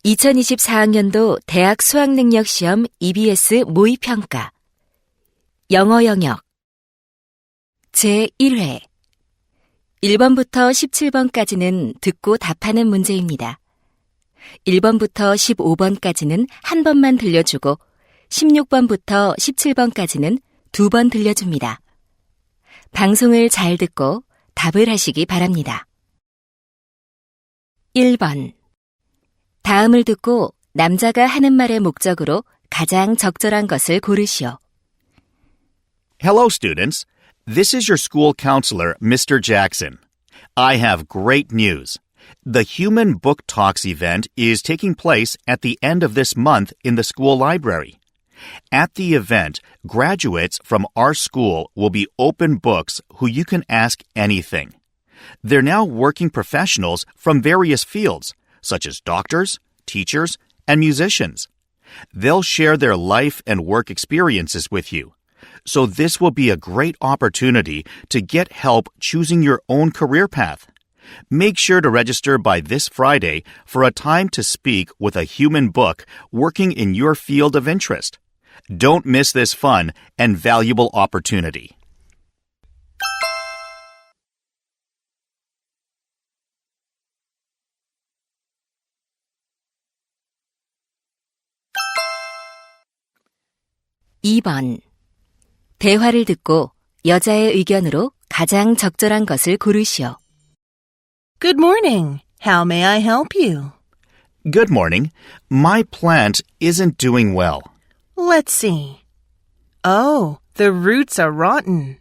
2024학년도 대학 수학능력시험 EBS 모의평가 영어 영역 제1회 1번부터 17번까지는 듣고 답하는 문제입니다. 1번부터 15번까지는 한 번만 들려주고 16번부터 17번까지는 두 번 들려줍니다. 방송을 잘 듣고 답을 하시기 바랍니다. 1번 다음을 듣고 남자가 하는 말의 목적으로 가장 적절한 것을 고르시오. Hello, students. This is your school counselor, Mr. Jackson. I have great news. The Human Book Talks event is taking place at the end of this month in the school library. At the event, graduates from our school will be open books who you can ask anything. They're now working professionals from various fields, such as doctors, teachers, and musicians. They'll share their life and work experiences with you. So this will be a great opportunity to get help choosing your own career path. Make sure to register by this Friday for a time to speak with a human book working in your field of interest. Don't miss this fun and valuable opportunity. (2번) 대화를 듣고 여자의 의견으로 가장 적절한 것을 고르시오. Good morning. How may I help you? Good morning. My plant isn't doing well. Let's see. Oh, the roots are rotten.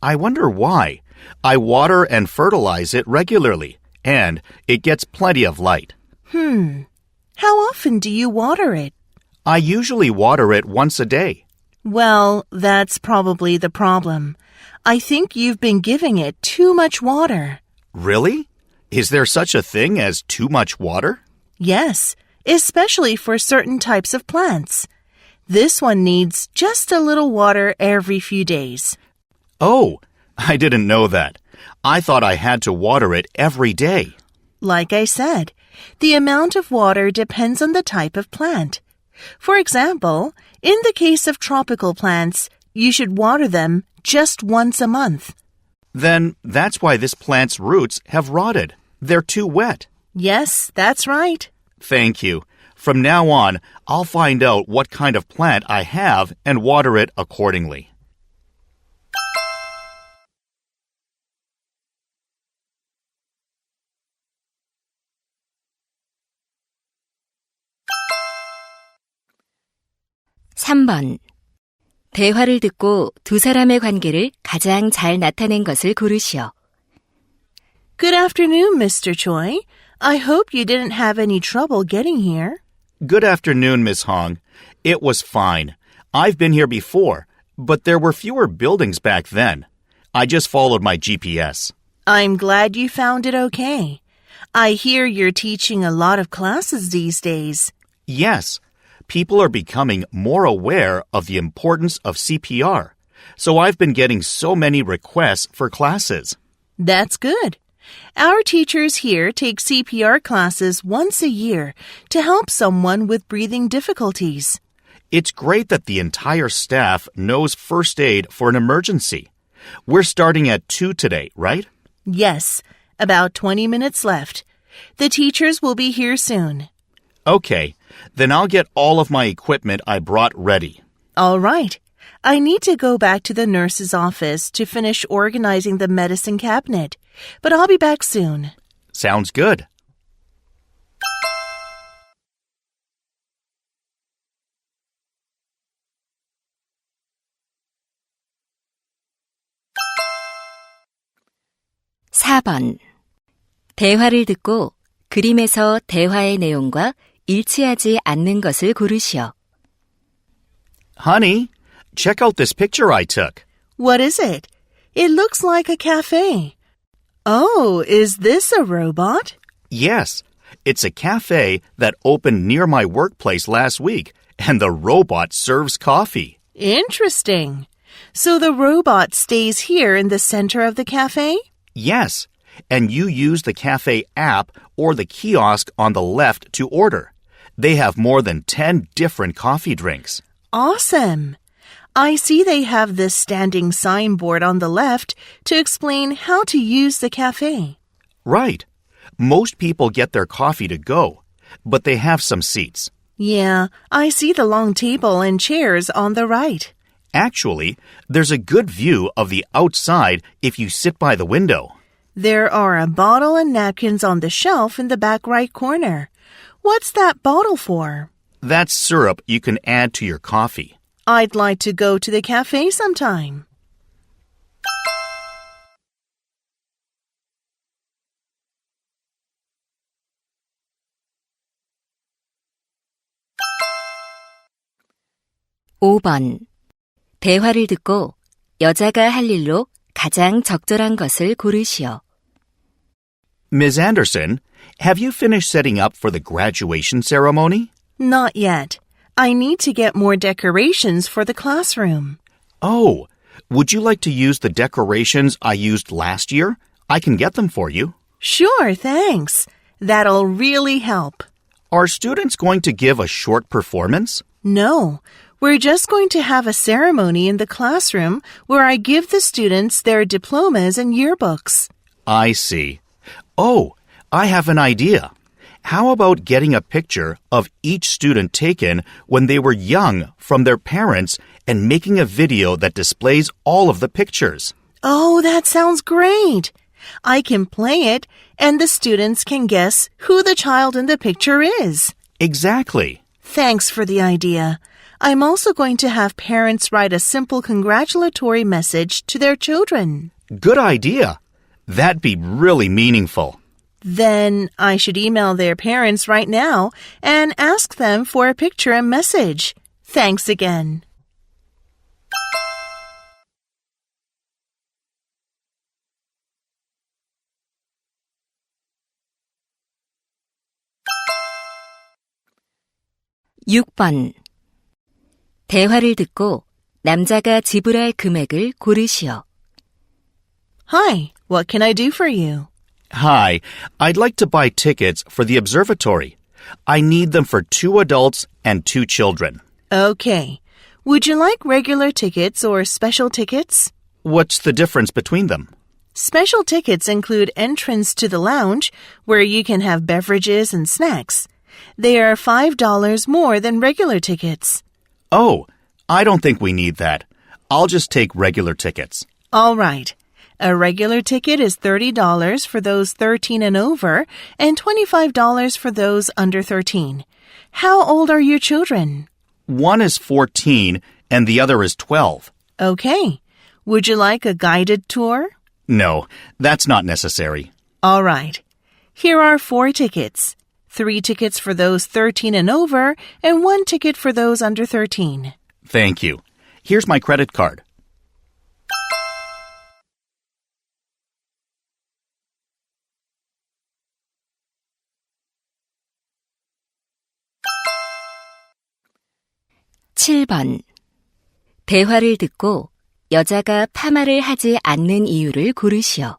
I wonder why. I water and fertilize it regularly, and it gets plenty of light. How often do you water it? I usually water it once a day. Well, that's probably the problem. I think you've been giving it too much water. Really? Is there such a thing as too much water? Yes, especially for certain types of plants. This one needs just a little water every few days. Oh, I didn't know that. I thought I had to water it every day. Like I said, the amount of water depends on the type of plant. For example, in the case of tropical plants, you should water them just once a month. Then that's why this plant's roots have rotted. They're too wet. Yes, that's right. Thank you. From now on, I'll find out what kind of plant I have and water it accordingly. (3번) 대화를 듣고 두 사람의 관계를 가장 잘 나타낸 것을 고르시오. Good afternoon, Mr. Choi. I hope you didn't have any trouble getting here. Good afternoon, Miss Hong. It was fine. I've been here before, but there were fewer buildings back then. I just followed my GPS. I'm glad you found it okay. I hear you're teaching a lot of classes these days. Yes. People are becoming more aware of the importance of CPR, so I've been getting so many requests for classes. That's good. Our teachers here take CPR classes once a year to help someone with breathing difficulties. It's great that the entire staff knows first aid for an emergency. We're starting at 2 today, right? Yes, about 20 minutes left. The teachers will be here soon. Okay, then I'll get all of my equipment I brought ready. All right. I need to go back to the nurse's office to finish organizing the medicine cabinet, but I'll be back soon. Sounds good. (4번) 대화를 듣고 그림에서 대화의 내용과 일치하지 않는 것을 고르시오. Honey, check out this picture I took. What is it? It looks like a cafe. Oh, is this a robot? Yes, it's a cafe that opened near my workplace last week, and the robot serves coffee. Interesting. So the robot stays here in the center of the cafe? Yes, and you use the cafe app or the kiosk on the left to order. They have more than 10 different coffee drinks. Awesome! I see they have this standing signboard on the left to explain how to use the cafe. Right. Most people get their coffee to go, but they have some seats. Yeah, I see the long table and chairs on the right. Actually, there's a good view of the outside if you sit by the window. There are a bottle and napkins on the shelf in the back right corner. What's that bottle for? That's syrup you can add to your coffee. I'd like to go to the cafe sometime. (5번) 대화를 듣고 여자가 할 일로 가장 적절한 것을 고르시오. Ms. Anderson, have you finished setting up for the graduation ceremony? Not yet. I need to get more decorations for the classroom. Oh, would you like to use the decorations I used last year? I can get them for you. Sure, thanks. That'll really help. Are students going to give a short performance? No, we're just going to have a ceremony in the classroom where I give the students their diplomas and yearbooks. I see. Oh, I have an idea. How about getting a picture of each student taken when they were young from their parents and making a video that displays all of the pictures? Oh, that sounds great. I can play it, and the students can guess who the child in the picture is. Exactly. Thanks for the idea. I'm also going to have parents write a simple congratulatory message to their children. Good idea. That'd be really meaningful. Then I should email their parents right now and ask them for a picture and message. Thanks again. (6번) 대화를 듣고 남자가 지불할 금액을 고르시오. Hi, what can I do for you? Hi, I'd like to buy tickets for the Observatory. I need them for 2 adults and 2 children. Okay. Would you like regular tickets or special tickets? What's the difference between them? Special tickets include entrance to the lounge, where you can have beverages and snacks. They are $5 more than regular tickets. Oh, I don't think we need that. I'll just take regular tickets. All right. A regular ticket is $30 for those 13 and over and $25 for those under 13. How old are your children? One is 14 and the other is 12. Okay. Would you like a guided tour? No, that's not necessary. All right. Here are 4 tickets. 3 tickets for those 13 and over and 1 ticket for those under 13. Thank you. Here's my credit card. (7번) 대화를 듣고 여자가 파마를 하지 않는 이유를 고르시오.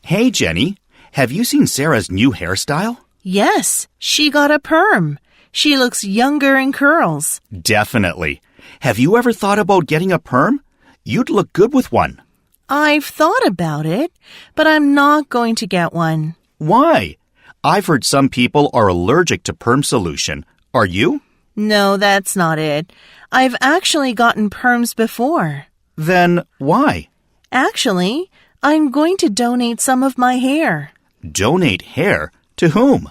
Hey, Jenny, have you seen Sarah's new hairstyle? Yes, she got a perm. She looks younger in curls. Definitely. Have you ever thought about getting a perm? You'd look good with one. I've thought about it, but I'm not going to get one. Why? I've heard some people are allergic to perm solution. Are you? No, that's not it. I've actually gotten perms before. Then why? Actually, I'm going to donate some of my hair. Donate hair? To whom?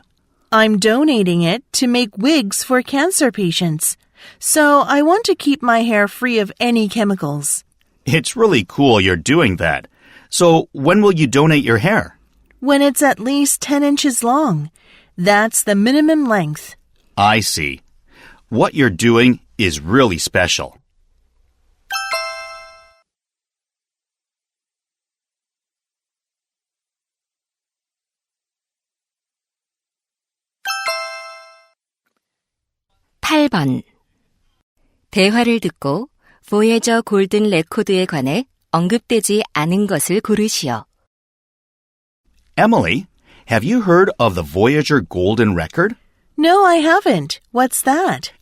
I'm donating it to make wigs for cancer patients. So I want to keep my hair free of any chemicals. It's really cool you're doing that. So when will you donate your hair? When it's at least 10 inches long. That's the minimum length. I see. What you're doing is really special. (8번) 대화를 듣고 Voyager 골든 레코드에 관해 언급되지 않은 것을 고르시오. Emily, have you heard of the Voyager Golden Record? No, I haven't. What's that?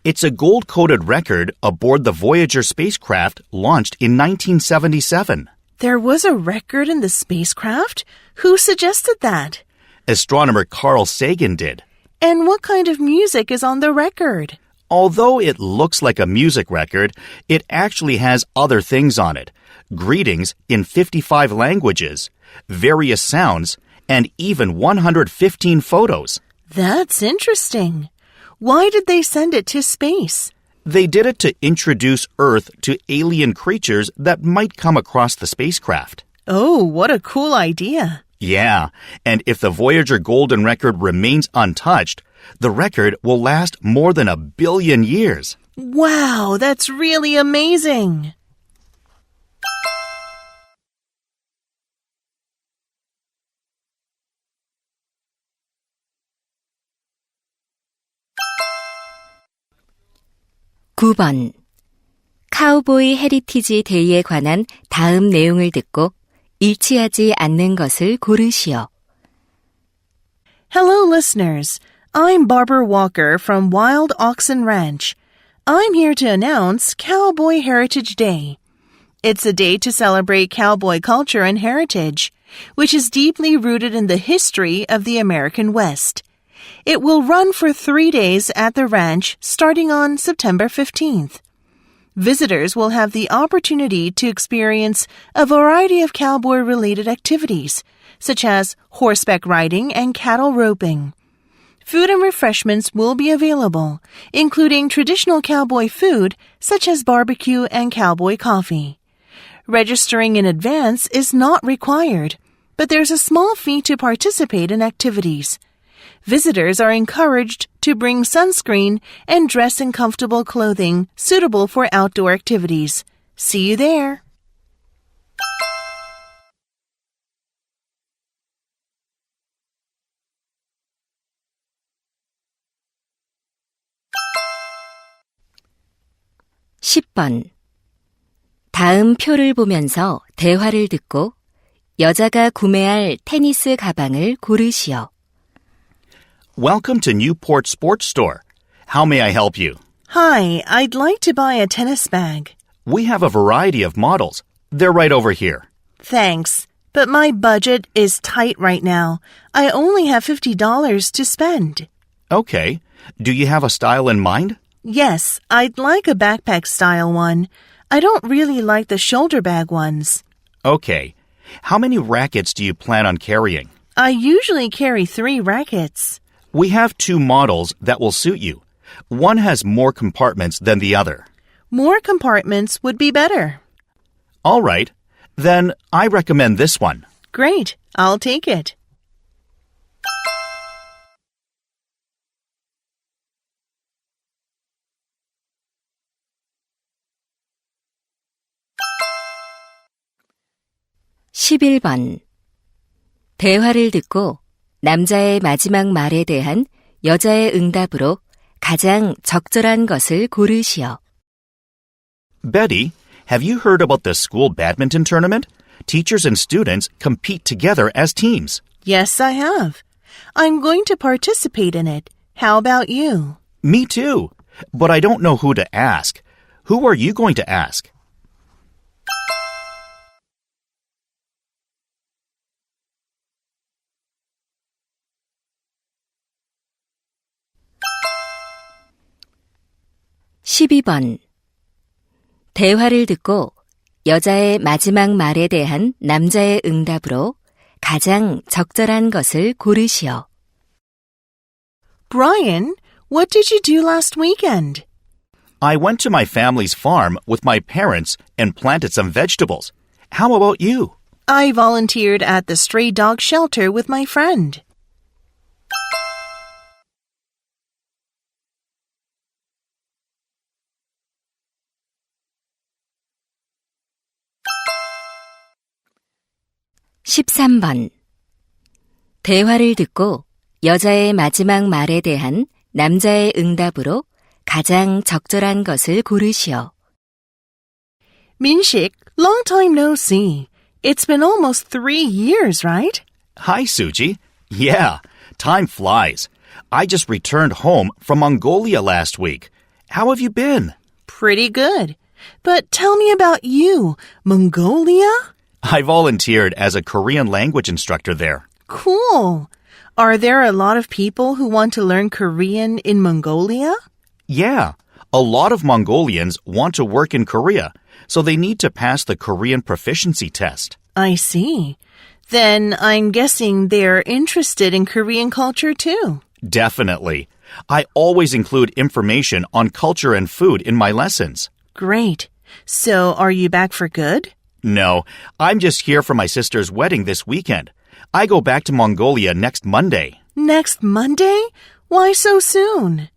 It's a gold-coated record aboard the Voyager spacecraft launched in 1977. There was a record in the spacecraft? Who suggested that? Astronomer Carl Sagan did. And what kind of music is on the record? Although it looks like a music record, it actually has other things on it. Greetings in 55 languages, various sounds, and even 115 photos. That's interesting. Why did they send it to space? They did it to introduce Earth to alien creatures that might come across the spacecraft. Oh, what a cool idea. Yeah, and if the Voyager Golden Record remains untouched, the record will last more than 1 billion years. Wow, that's really amazing. (9번) 카우보이 헤리티지 데이에 관한 다음 내용을 듣고 일치하지 않는 것을 고르시오. Hello, listeners. I'm Barbara Walker from Wild Oxen Ranch. I'm here to announce Cowboy Heritage Day. It's a day to celebrate cowboy culture and heritage, which is deeply rooted in the history of the American West. It will run for 3 days at the ranch starting on September 15th. Visitors will have the opportunity to experience a variety of cowboy-related activities, such as horseback riding and cattle roping. Food and refreshments will be available, including traditional cowboy food such as barbecue and cowboy coffee. Registering in advance is not required, but there's a small fee to participate in activities. Visitors are encouraged to bring sunscreen and dress in comfortable clothing suitable for outdoor activities. See you there. (10번) 다음 표를 보면서 대화를 듣고 여자가 구매할 테니스 가방을 고르시오. Welcome to Newport Sports Store. How may I help you? Hi, I'd like to buy a tennis bag. We have a variety of models. They're right over here. Thanks, but my budget is tight right now. I only have $50 to spend. Okay. Do you have a style in mind? Yes, I'd like a backpack-style one. I don't really like the shoulder bag ones. Okay. How many rackets do you plan on carrying? I usually carry 3 rackets. We have 2 models that will suit you. One has more compartments than the other. More compartments would be better. All right. Then I recommend this one. Great, I'll take it. (11번) 대화를 듣고 남자의 마지막 말에 대한 여자의 응답으로 가장 적절한 것을 고르시오. Betty, have you heard about the school badminton tournament? Teachers and students compete together as teams. Yes, I have. I'm going to participate in it. How about you? Me too. But I don't know who to ask. Who are you going to ask? (12번) 대화를 듣고 여자의 마지막 말에 대한 남자의 응답으로 가장 적절한 것을 고르시오. Brian, what did you do last weekend? I went to my family's farm with my parents and planted some vegetables. How about you? I volunteered at the stray dog shelter with my friend. (13번) 대화를 듣고 여자의 마지막 말에 대한 남자의 응답으로 가장 적절한 것을 고르시오. Minshik, long time no see. It's been almost 3 years, right? Hi, Suji. Yeah, time flies. I just returned home from Mongolia last week. How have you been? Pretty good. But tell me about you. Mongolia? I volunteered as a Korean language instructor there. Cool. Are there a lot of people who want to learn Korean in Mongolia? Yeah, a lot of Mongolians want to work in Korea, so they need to pass the Korean proficiency test. I see. Then I'm guessing they're interested in Korean culture too. Definitely. I always include information on culture and food in my lessons. Great. So are you back for good? No, I'm just here for my sister's wedding this weekend. I go back to Mongolia next Monday. Next Monday? Why so soon?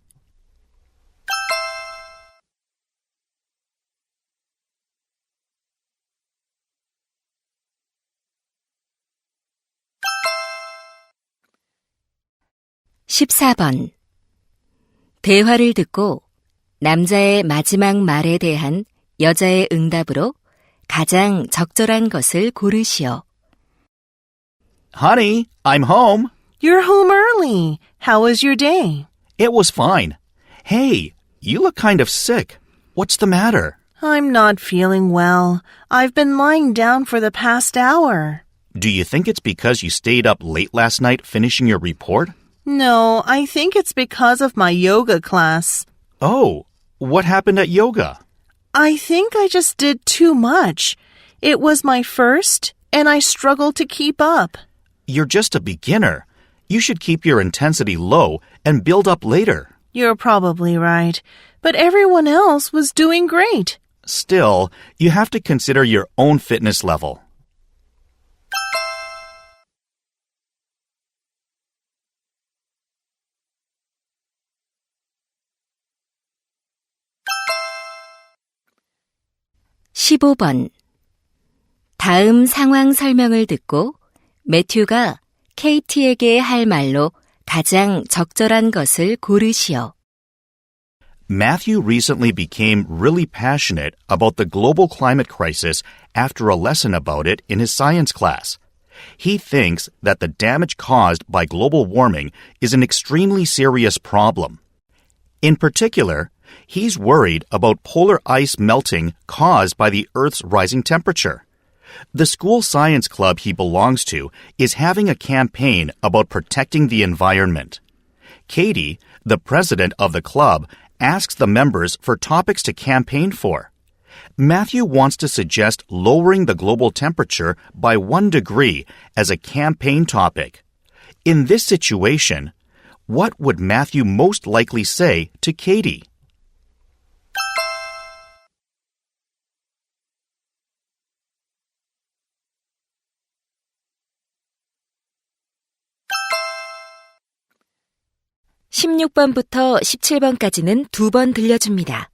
(14번) 대화를 듣고 남자의 마지막 말에 대한 여자의 응답으로 가장 적절한 것을 고르시오. Honey, I'm home. You're home early. How was your day? It was fine. Hey, you look kind of sick. What's the matter? I'm not feeling well. I've been lying down for the past hour. Do you think it's because you stayed up late last night finishing your report? No, I think it's because of my yoga class. Oh, what happened at yoga? I think I just did too much. It was my first, and I struggled to keep up. You're just a beginner. You should keep your intensity low and build up later. You're probably right, but everyone else was doing great. Still, you have to consider your own fitness level. (15번) 다음 상황 설명을 듣고 매튜가 케이티에게 할 말로 가장 적절한 것을 고르시오. Matthew recently became really passionate about the global climate crisis after a lesson about it in his science class. He thinks that the damage caused by global warming is an extremely serious problem. In particular, he's worried about polar ice melting caused by the Earth's rising temperature. The school science club he belongs to is having a campaign about protecting the environment. Katie, the president of the club, asks the members for topics to campaign for. Matthew wants to suggest lowering the global temperature by 1 degree as a campaign topic. In this situation, what would Matthew most likely say to Katie? (16번부터 17번까지는 2번 들려줍니다.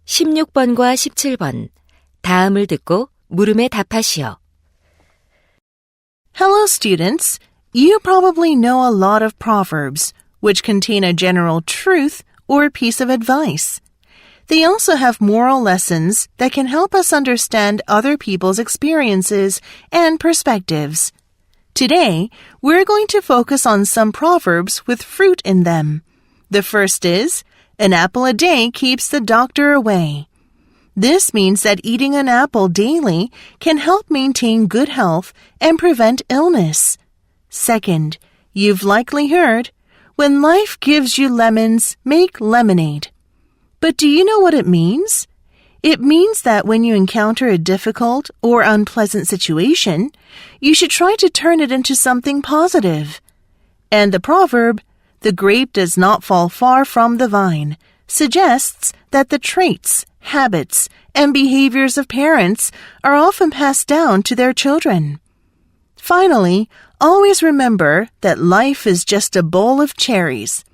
16번과 17번 다음을 듣고 물음에 답하시오. Hello, students. You probably know a lot of proverbs, which contain a general truth or piece of advice. They also have moral lessons that can help us understand other people's experiences and perspectives. Today, we're going to focus on some proverbs with fruit in them. The first is, an apple a day keeps the doctor away. This means that eating an apple daily can help maintain good health and prevent illness. Second, you've likely heard, when life gives you lemons, make lemonade. But do you know what it means? It means that when you encounter a difficult or unpleasant situation, you should try to turn it into something positive. And the proverb, the grape does not fall far from the vine, suggests that the traits, habits, and behaviors of parents are often passed down to their children. Finally, always remember that life is just a bowl of cherries.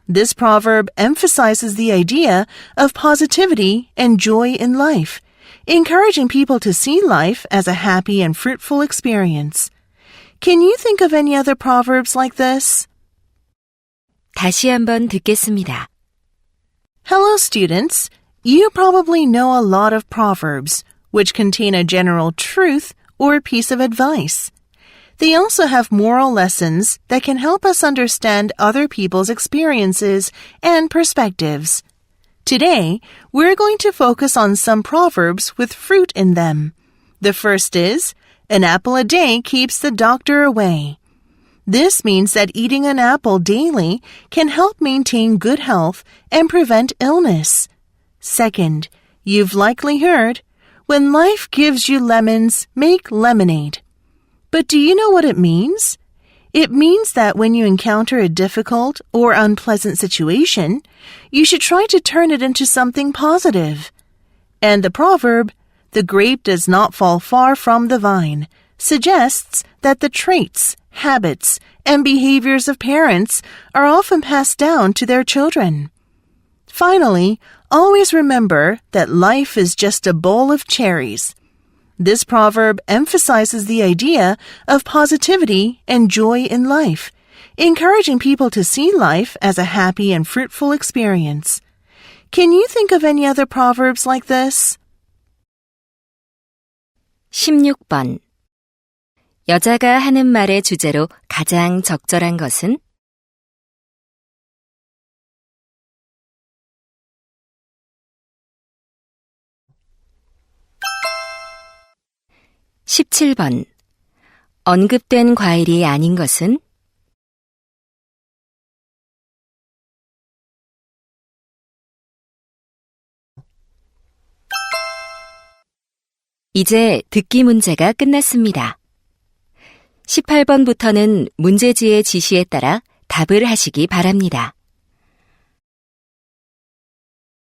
This proverb emphasizes the idea of positivity and joy in life, encouraging people to see life as a happy and fruitful experience. Can you think of any other proverbs like this? 다시 한번 듣겠습니다. Hello, students. You probably know a lot of proverbs, which contain a general truth or piece of advice. They also have moral lessons that can help us understand other people's experiences and perspectives. Today, we're going to focus on some proverbs with fruit in them. The first is, an apple a day keeps the doctor away. This means that eating an apple daily can help maintain good health and prevent illness. Second, you've likely heard, when life gives you lemons, make lemonade. But do you know what it means? It means that when you encounter a difficult or unpleasant situation, you should try to turn it into something positive. And the proverb, the grape does not fall far from the vine, suggests that the traits, habits, and behaviors of parents are often passed down to their children. Finally, always remember that life is just a bowl of cherries. This proverb emphasizes the idea of positivity and joy in life, encouraging people to see life as a happy and fruitful experience. Can you think of any other proverbs like this? 16번. 여자가 하는 말의 주제로 가장 적절한 것은? (17번) 언급된 과일이 아닌 것은? 이제 듣기 문제가 끝났습니다. 18번부터는 문제지의 지시에 따라 답을 하시기 바랍니다.